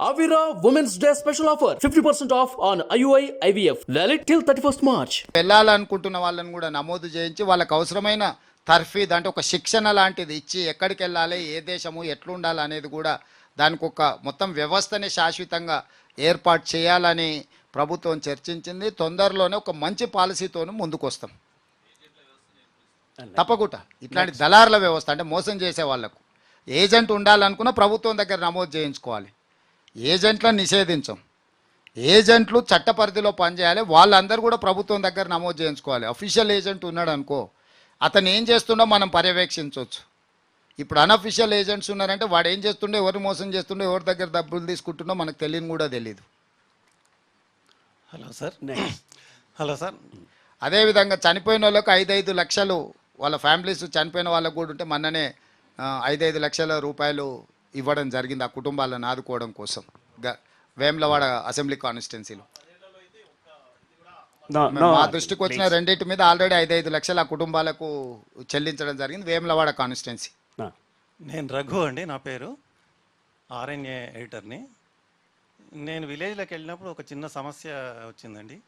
Avira Women's Day special offer 50% off on IUI IVF valid till 31st March. వెళ్ళాలనుకుంటున్న వాళ్ళని కూడా నమోదు చేయించి వాళ్ళకి అవసరమైన తర్ఫీద్ అంటే ఒక శిక్షణ లాంటిది ఇచ్చి ఎక్కడికి వెళ్ళాలి, ఏ దేశము ఎట్లుండాలి అనేది కూడా దానికి ఒక మొత్తం వ్యవస్థని శాశ్వతంగా ఏర్పాటు చేయాలని ప్రభుత్వం చర్చించింది. తొందరలోనే ఒక మంచి పాలసీతోనూ ముందుకు వస్తాం. తప్పకుండా ఇట్లాంటి దళారుల వ్యవస్థ అంటే మోసం చేసే వాళ్లకు ఏజెంట్ ఉండాలనుకున్న ప్రభుత్వం దగ్గర నమోదు చేయించుకోవాలి. ఏజెంట్లను నిషేధించం. ఏజెంట్లు చట్ట పరిధిలో పనిచేయాలి. వాళ్ళందరూ కూడా ప్రభుత్వం దగ్గర నమోదు చేయించుకోవాలి. అఫీషియల్ ఏజెంట్ ఉన్నాడు అనుకో, అతను ఏం చేస్తుండో మనం పర్యవేక్షించవచ్చు. ఇప్పుడు అన్అఫీషియల్ ఏజెంట్స్ ఉన్నారంటే వాడు ఏం చేస్తుండో, ఎవరు మోసం చేస్తుండో, ఎవరి దగ్గర డబ్బులు తీసుకుంటుండో మనకు తెలియని కూడా తెలియదు. Hello sir. అదేవిధంగా చనిపోయిన వాళ్ళకు 5-5 లక్షలు వాళ్ళ ఫ్యామిలీస్ చనిపోయిన వాళ్ళకు కూడా ఉంటే మొన్ననే 5-5 లక్షల రూపాయలు ఇవ్వడం జరిగింది ఆ కుటుంబాలను ఆదుకోవడం కోసం వేములవాడ అసెంబ్లీ కాన్స్టిట్యున్సీలో. మా దృష్టికి వచ్చిన రెండింటి మీద ఆల్రెడీ 5-5 లక్షలు ఆ కుటుంబాలకు చెల్లించడం జరిగింది వేములవాడ కాన్స్టిట్యున్సీ. నేను రఘు అండి, నా పేరు. ఆర్ఎన్ఏ ఎడిటర్ని. నేను విలేజ్లోకి వెళ్ళినప్పుడు ఒక చిన్న సమస్య వచ్చిందండి.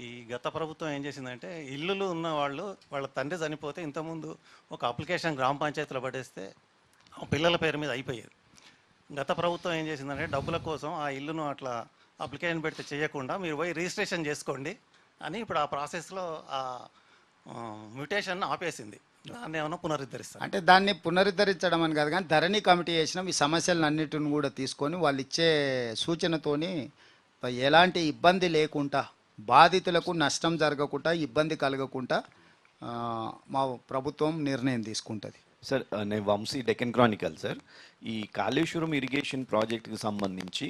ఈ గత ప్రభుత్వం ఏం చేసిందంటే, ఇల్లులు ఉన్న వాళ్ళ తండ్రి చనిపోతే ఇంతకుముందు ఒక అప్లికేషన్ గ్రామ పంచాయతీలో పడేస్తే పిల్లల పేరు మీద అయిపోయేది. గత ప్రభుత్వం ఏం చేసిందంటే, డబ్బుల కోసం ఆ ఇల్లును అట్లా అప్లికేషన్ పెడితే చేయకుండా మీరు పోయి రిజిస్ట్రేషన్ చేసుకోండి అని ఇప్పుడు ఆ ప్రాసెస్లో ఆ మ్యూటేషన్ ఆపేసింది. దాన్ని ఏమైనా పునరుద్ధరిస్తారు అంటే దాన్ని పునరుద్ధరించడం అని కాదు, కానీ ధరణి కమిటీ చేసిన ఈ సమస్యలన్నిటిని కూడా తీసుకొని వాళ్ళు ఇచ్చే సూచనతోని ఎలాంటి ఇబ్బంది లేకుండా, బాధితులకు నష్టం జరగకుండా, ఇబ్బంది కలగకుండా మా ప్రభుత్వం నిర్ణయం తీసుకుంటుంది. సార్, నేను వంశీ, డెక్కన్ క్రానికల్. సార్, ఈ కాళేశ్వరం ఇరిగేషన్ ప్రాజెక్టుకి సంబంధించి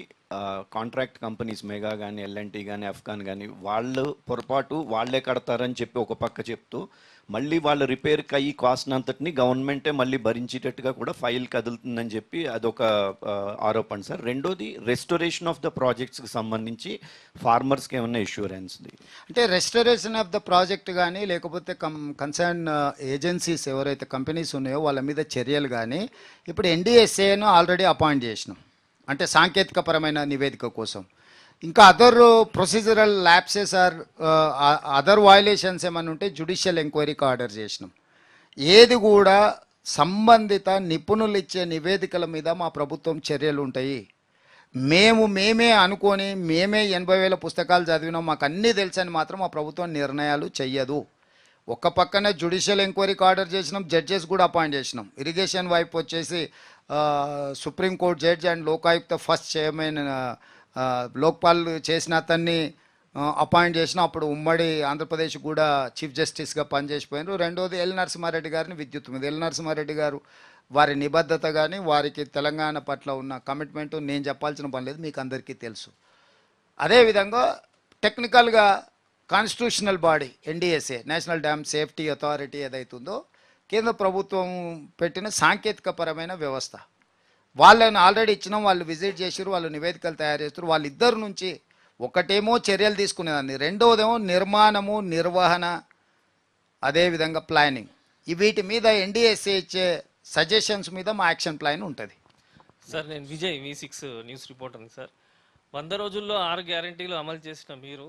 కాంట్రాక్ట్ కంపెనీస్ మెగా కానీ, ఎల్ఎన్టీ కానీ, అఫ్గాన్ కానీ వాళ్ళు పొరపాటు వాళ్ళే కడతారని చెప్పి ఒక పక్క చెప్తూ, మళ్ళీ వాళ్ళ రిపేర్కి అయ్యి కాస్ట్ అంతటిని గవర్నమెంటే మళ్ళీ భరించేటట్టుగా కూడా ఫైల్ కదులుతుందని చెప్పి అదొక ఆరోపణ సార్. రెండోది, రెస్టోరేషన్ ఆఫ్ ద ప్రాజెక్ట్స్కి సంబంధించి ఫార్మర్స్కి ఏమన్నా ఇష్యూరెన్స్? అంటే రెస్టోరేషన్ ఆఫ్ ద ప్రాజెక్ట్ కానీ, లేకపోతే కన్సర్న్ ఏజెన్సీస్ ఎవరైతే కంపెనీస్ ఉన్నాయో వాళ్ళ మీద చర్యలు కానీ ఇప్పుడు ఎన్డీఎస్ఏను ఆల్రెడీ అపాయింట్ చేసినాం. అంటే సాంకేతికపరమైన నివేదిక కోసం. ఇంకా other procedural lapses or other violations ఏమైనా ఉంటే జ్యుడిషియల్ ఎంక్వైరీకి ఆర్డర్ చేసినాం. ఏది కూడా సంబంధిత నిపుణులు ఇచ్చే నివేదికల మీద మా ప్రభుత్వం చర్యలు ఉంటాయి. మేమే అనుకొని మేమే 80,000 పుస్తకాలు చదివినాం, మాకు అన్నీ తెలుసని మాత్రం మా ప్రభుత్వం నిర్ణయాలు చెయ్యదు. ఒక్క పక్కనే జ్యుడిషియల్ ఎంక్వైరీకి ఆర్డర్ చేసినాం, జడ్జెస్ కూడా అపాయింట్ చేసినాం. ఇరిగేషన్ వైపు వచ్చేసి supreme court judge and Lokayukta first chairman Lokpal చేసిన అతన్ని అపాయింట్ చేసిన. అప్పుడు ఉమ్మడి ఆంధ్రప్రదేశ్ కూడా చీఫ్ జస్టిస్గా పనిచేసిపోయినారు. రెండోది ఎల్ నరసింహారెడ్డి గారిని విద్యుత్ మీద. ఎల్ నరసింహారెడ్డి గారు వారి నిబద్ధత కానీ, వారికి తెలంగాణ పట్ల ఉన్న కమిట్మెంట్ నేను చెప్పాల్సిన పని లేదు, మీకు అందరికీ తెలుసు. అదేవిధంగా టెక్నికల్గా constitutional body NDSA, national dam safety authority ఏదైతుందో కేంద్ర ప్రభుత్వం పెట్టిన సాంకేతికపరమైన వ్యవస్థ, వాళ్ళని ఆల్రెడీ ఇచ్చినాం. వాళ్ళు విజిట్ చేసారు, వాళ్ళు నివేదికలు తయారు చేస్తారు. వాళ్ళిద్దరి నుంచి ఒకటేమో చర్యలు తీసుకునేదాన్ని, రెండవదేమో నిర్మాణము, నిర్వహణ, అదేవిధంగా ప్లానింగ్. వీటి మీద ఎన్డీఎస్ఏ ఇచ్చే సజెషన్స్ మీద మా యాక్షన్ ప్లాన్ ఉంటుంది. సార్, నేను విజయ్, V6 న్యూస్ రిపోర్టర్ని సార్. 100 రోజుల్లో 6 గ్యారంటీలు అమలు చేసిన మీరు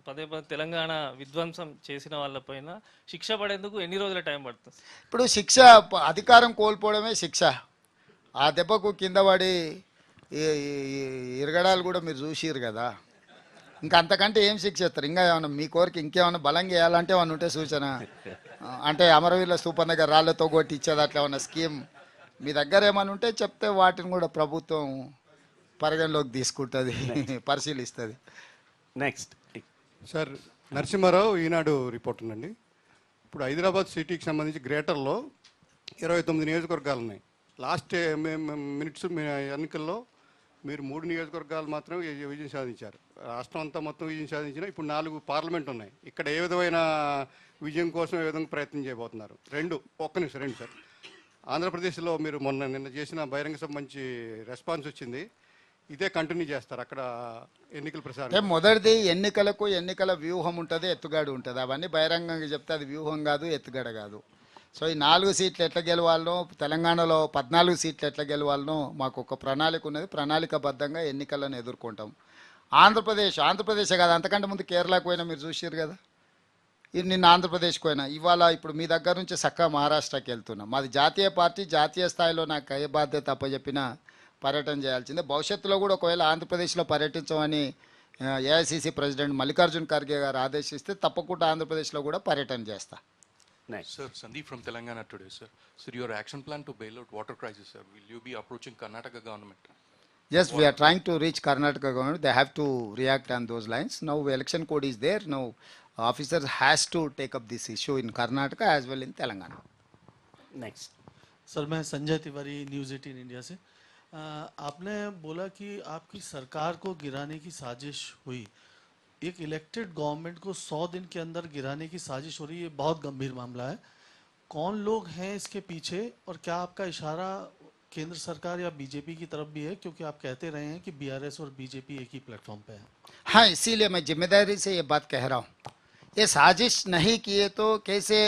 పదే తెలంగాణ విధ్వంసం చేసిన వాళ్ళపైన శిక్ష పడేందుకు ఎన్ని రోజుల టైం పడుతుంది? ఇప్పుడు శిక్ష, అధికారం కోల్పోవడమే శిక్ష. ఆ దెబ్బకు కింద పడి ఇరగడాలు కూడా మీరు చూసిరు కదా. ఇంకా అంతకంటే ఏం శిక్ష చేస్తారు? ఇంకా ఏమన్నా మీ కోరిక ఇంకేమన్నా బలంగా వేయాలంటే ఏమన్నా ఉంటే సూచన, అంటే అమరవీరుల స్తూపం దగ్గర రాళ్లతో కొట్టి ఇచ్చేది అట్లా ఏమన్నా స్కీమ్ మీ దగ్గర ఏమైనా ఉంటే చెప్తే వాటిని కూడా ప్రభుత్వం పరిగణలోకి తీసుకుంటుంది, పరిశీలిస్తుంది. నెక్స్ట్ సార్, నరసింహారావు, ఈనాడు రిపోర్టర్ అండి. ఇప్పుడు హైదరాబాద్ సిటీకి సంబంధించి గ్రేటర్లో 29 నియోజకవర్గాలు ఉన్నాయి. లాస్ట్ మినిట్స్ ఎన్నికల్లో మీరు 3 నియోజకవర్గాలు మాత్రమే విజయం సాధించారు. రాష్ట్రం అంతా మొత్తం విజయం సాధించిన. ఇప్పుడు 4 పార్లమెంట్ ఉన్నాయి. ఇక్కడ ఏ విధమైన విజయం కోసం ఏ విధంగా ప్రయత్నం చేయబోతున్నారు? ఒక్క నిమిషం రండి సార్. ఆంధ్రప్రదేశ్లో మీరు నిన్న చేసిన బహిరంగ సభ మంచి రెస్పాన్స్ వచ్చింది. ఇదే కంటిన్యూ చేస్తారు అక్కడ ఎన్నికల ప్రచారం? మొదటిది, ఎన్నికల వ్యూహం ఉంటుంది, ఎత్తుగాడు ఉంటుంది. అవన్నీ బహిరంగంగా చెప్తే అది వ్యూహం కాదు, ఎత్తుగడ కాదు. సో ఈ 4 సీట్లు ఎట్లా గెలవాలనో, తెలంగాణలో 14 సీట్లు ఎట్లా గెలవాలనో మాకు ఒక ప్రణాళిక ఉన్నది. ప్రణాళికబద్ధంగా ఎన్నికలను ఎదుర్కొంటాం. ఆంధ్రప్రదేశ్ కాదు, అంతకంటే ముందు కేరళకు పోయినా మీరు చూసారు కదా. ఇది నిన్న ఆంధ్రప్రదేశ్కి పోయినా, ఇవాళ ఇప్పుడు మీ దగ్గర నుంచి చక్కగా మహారాష్ట్రకి వెళ్తున్నాం. మాది జాతీయ పార్టీ, జాతీయ స్థాయిలో నాకు ఏ బాధ్యత అప్పచెప్పినా పర్యటన చేయాల్సిందే. భవిష్యత్తులో కూడా ఒకవేళ ఆంధ్రప్రదేశ్లో పర్యటించమని ఏఐసిసి ప్రెసిడెంట్ మల్లికార్జున్ ఖర్గే గారు ఆదేశిస్తే తప్పకుండా ఆంధ్రప్రదేశ్లో కూడా పర్యటన చేస్తా. Sir, Sandeep from Telangana today, sir. Sir, your action plan to bail out water crisis, sir. Will you be approaching Karnataka government? Yes, we are trying to reach Karnataka government. They have to react on those lines. Now election code is there. Now officers has to take up this issue in Karnataka as well in Telangana. Next sir, मैं Sanjay Tiwari news 18 India से। आपने बोला कि आपकी सरकार को गिराने की साजिश हुई। एक इलेक्टेड गवर्नमेंट को 100 दिन के अंदर गिराने की साजिश हो रही है, ये बहुत गंभीर मामला है। कौन लोग हैं इसके पीछे, और क्या आपका इशारा केंद्र सरकार या बीजेपी की तरफ भी है, क्योंकि आप कहते रहे हैं कि बीआरएस और बीजेपी एक ही प्लेटफॉर्म पे है? हाँ, इसीलिए मैं जिम्मेदारी से ये बात कह रहा हूँ। ये साजिश नहीं किए तो कैसे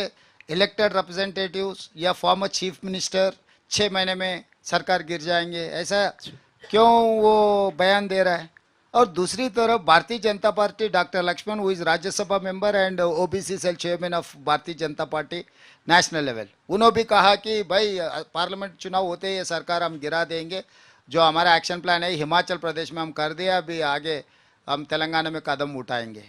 इलेक्टेड रिप्रेजेंटेटिव्स या फॉर्मर चीफ मिनिस्टर 6 महीने में सरकार गिर जाएंगे, ऐसा क्यों वो बयान दे रहा है? और दूसरी तरफ Bharatiya Janata party, doctor Laxman who is Rajya Sabha member and OBC cell chairman of Bharatiya Janata party national level, उन्होंने भी कहा कि भाई पार्लियामेंट चुनाव होते ही ये सरकार हम गिरा देंगे। जो हमारा एक्शन प्लान है हिमाचल प्रदेश में हम कर दिया, अभी आगे हम तेलंगाना में कदम उठाएंगे।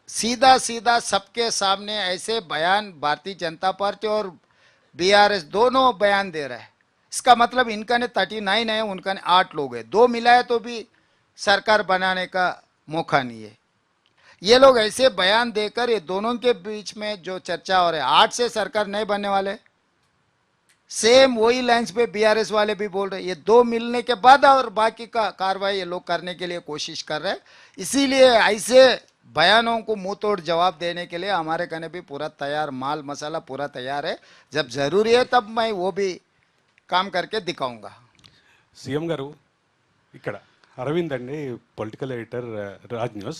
सीधा सीधा सबके सामने ऐसे बयान भारतीय जनता पार्टी और बीआरएस दोनों बयान दे रहा है। इसका मतलब इनका ने 39 है, उनका ने 8 लोग है, 2 मिलाए तो भी सरकार बनाने का मौका नहीं है। ये लोग ऐसे बयान देकर ये दोनों के बीच में जो चर्चा हो रहा है, 8 से सरकार नहीं बनने वाले। सेम वही लाइन्स पे बीआरएस वाले भी बोल रहे हैं, ये 2 मिलने के बाद और बाकी का कार्रवाई ये लोग करने के लिए कोशिश कर रहे हैं। इसीलिए ऐसे बयानों को मुंह तोड़ जवाब देने के लिए हमारे कने भी पूरा तैयार, माल मसाला पूरा तैयार है। जब जरूरी है तब मैं वो भी काम करके दिखाऊंगा। సీఎం గారు, ఇక్కడ అరవింద్ అండి, political editor Raj news.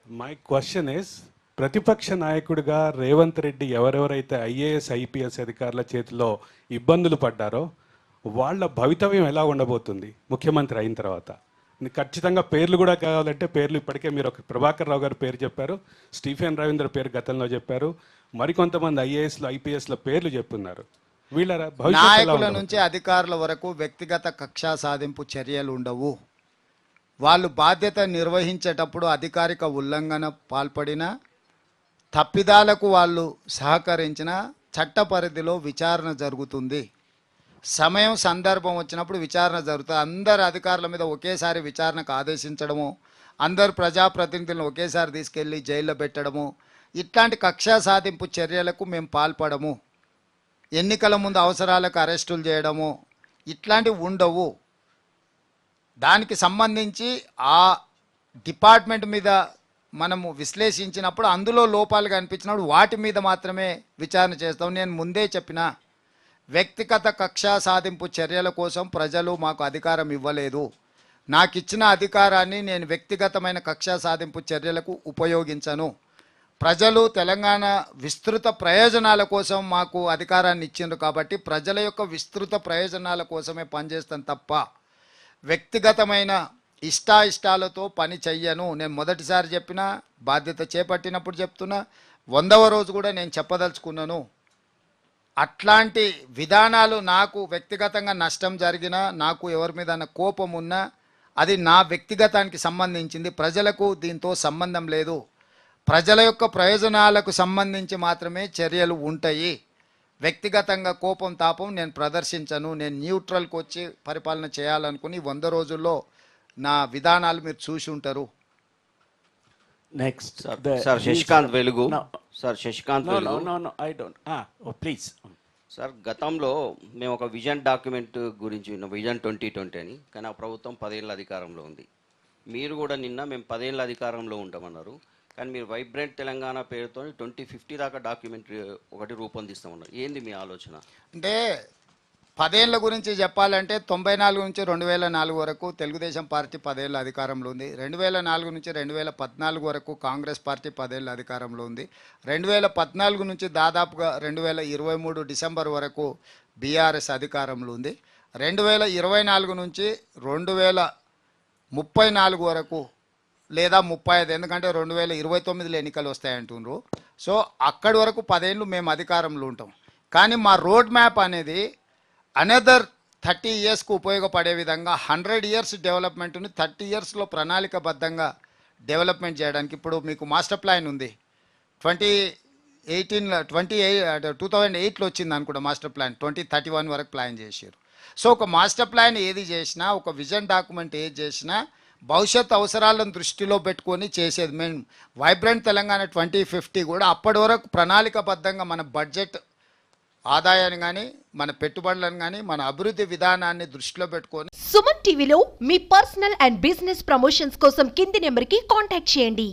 My question is, ప్రతిపక్ష నాయకుడిగా రేవంత్ రెడ్డి ఎవరెవరైతే ఐఏఎస్ ఐపీఎస్ అధికారుల చేతిలో ఇబ్బందులు పడ్డారో వాళ్ళ భవితవ్యం ఎలా ఉండబోతుంది ముఖ్యమంత్రి అయిన తర్వాత? ఖచ్చితంగా పేర్లు కూడా కావాలంటే పేర్లు ఇప్పటికే మీరు ఒక ప్రభాకర్ రావు గారి పేరు చెప్పారు, స్టీఫెన్ రవీంద్ర పేరు గతంలో చెప్పారు, మరికొంతమంది ఐఏఎస్లు ఐపీఎస్ల పేర్లు చెప్తున్నారు. వీళ్ళ నాయకుల నుంచి అధికారుల వరకు వ్యక్తిగత కక్షా సాధింపు చర్యలు ఉండవు. వాళ్ళు బాధ్యత నిర్వహించేటప్పుడు అధికారిక ఉల్లంఘన పాల్పడిన, తప్పిదాలకు వాళ్ళు సహకరించిన చట్ట పరిధిలో విచారణ జరుగుతుంది. సమయం సందర్భం వచ్చినప్పుడు విచారణ జరుగుతుంది. అందరు అధికారుల మీద ఒకేసారి విచారణకు ఆదేశించడము, అందరు ప్రజాప్రతినిధులను ఒకేసారి తీసుకెళ్ళి జైల్లో పెట్టడము, ఇట్లాంటి కక్షా సాధింపు చర్యలకు మేము పాల్పడము. ఎన్నికల ముందు అవసరాలకు అరెస్టులు చేయడము ఇట్లాంటివి ఉండవు. దానికి సంబంధించి ఆ డిపార్ట్మెంట్ మీద మనము విశ్లేషించినప్పుడు అందులో లోపాలు కనిపించినప్పుడు వాటి మీద మాత్రమే విచారణ చేస్తాం. నేను ముందే చెప్పిన, వ్యక్తిగత కక్షా సాధింపు చర్యల కోసం ప్రజలు మాకు అధికారం ఇవ్వలేదు. నాకు ఇచ్చిన అధికారాన్ని నేను వ్యక్తిగతమైన కక్షా సాధింపు చర్యలకు ఉపయోగించను. ప్రజలు తెలంగాణ విస్తృత ప్రయోజనాల కోసం మాకు అధికారాన్ని ఇచ్చిండ్రు కాబట్టి ప్రజల యొక్క విస్తృత ప్రయోజనాల కోసమే పనిచేస్తాను తప్ప వ్యక్తిగతమైన ఇష్టాయిష్టాలతో పని చెయ్యను. నేను మొదటిసారి చెప్పిన, బాధ్యత చేపట్టినప్పుడు చెప్తున్నా, 100వ రోజు కూడా నేను చెప్పదలుచుకున్నాను. అట్లాంటి విధానాలు నాకు వ్యక్తిగతంగా నష్టం జరిగినా, నాకు ఎవరి మీద కోపం ఉన్నా అది నా వ్యక్తిగతానికి సంబంధించింది, ప్రజలకు దీంతో సంబంధం లేదు. ప్రజల యొక్క ప్రయోజనాలకు సంబంధించి మాత్రమే చర్యలు ఉంటాయి. వ్యక్తిగతంగా కోపం తాపం నేను ప్రదర్శించను. నేను న్యూట్రల్కి వచ్చి పరిపాలన చేయాలనుకుని 100 రోజుల్లో నా విధానాలు మీరు చూసి ఉంటారు. Next sir Shashikant Velugu. Sir Shashikant no Velugu. No no I don't please. Sir గతంలో మేము ఒక విజన్ డాక్యుమెంట్ గురించి విన్నాం, విజన్ 2020 అని. కానీ ఆ ప్రభుత్వం 10 ఏళ్ళ అధికారంలో ఉంది. మీరు కూడా నిన్న మేము 10 ఏళ్ళ అధికారంలో ఉంటామన్నారు. కానీ మీరు వైబ్రెంట్ తెలంగాణ పేరుతో 2050 దాకా డాక్యుమెంటరీ ఒకటి రూపొందిస్తామన్నారు. ఏంది మీ ఆలోచన? అంటే 10 ఏళ్ళ గురించి చెప్పాలంటే 94 నుంచి 2004 వరకు తెలుగుదేశం పార్టీ 10 ఏళ్ళ అధికారంలో ఉంది. 2004 నుంచి 2014 వరకు కాంగ్రెస్ పార్టీ 10 ఏళ్ళ అధికారంలో ఉంది. 2014 నుంచి దాదాపుగా 2023 డిసెంబర్ వరకు బీఆర్ఎస్ అధికారంలో ఉంది. 2024 నుంచి 2034 వరకు లేదా 35, ఎందుకంటే 2029లో ఎన్నికలు వస్తాయంటున్నారు. సో అక్కడి వరకు 10 ఏళ్ళు మేము అధికారంలో ఉంటాం. కానీ మా రోడ్ మ్యాప్ అనేది అనదర్ 30 ఇయర్స్కు ఉపయోగపడే విధంగా 100 ఇయర్స్ డెవలప్మెంట్ని 30 ఇయర్స్లో ప్రణాళికబద్ధంగా డెవలప్మెంట్ చేయడానికి ఇప్పుడు మీకు మాస్టర్ ప్లాన్ ఉంది. 2008లో వచ్చింది అనుకుంటా మాస్టర్ ప్లాన్. 2031 వరకు ప్లాన్ చేశారు. సో ఒక మాస్టర్ ప్లాన్ ఏది చేసినా, ఒక విజన్ డాక్యుమెంట్ ఏది చేసినా భవిష్యత్ అవసరాలను దృష్టిలో పెట్టుకొని చేసేది. మేము వైబ్రెంట్ తెలంగాణ 2050 కూడా అప్పటి వరకు ప్రణాళికబద్ధంగా మన బడ్జెట్ ఆదాయాన్ని కానీ, మన పెట్టుబడులను కానీ, మన అభివృద్ధి విధానాన్ని దృష్టిలో పెట్టుకొని. సుమన్ టీవీలో మీ పర్సనల్ అండ్ బిజినెస్ ప్రమోషన్స్ కోసం కింది నెంబర్కి కాంటాక్ట్ చేయండి.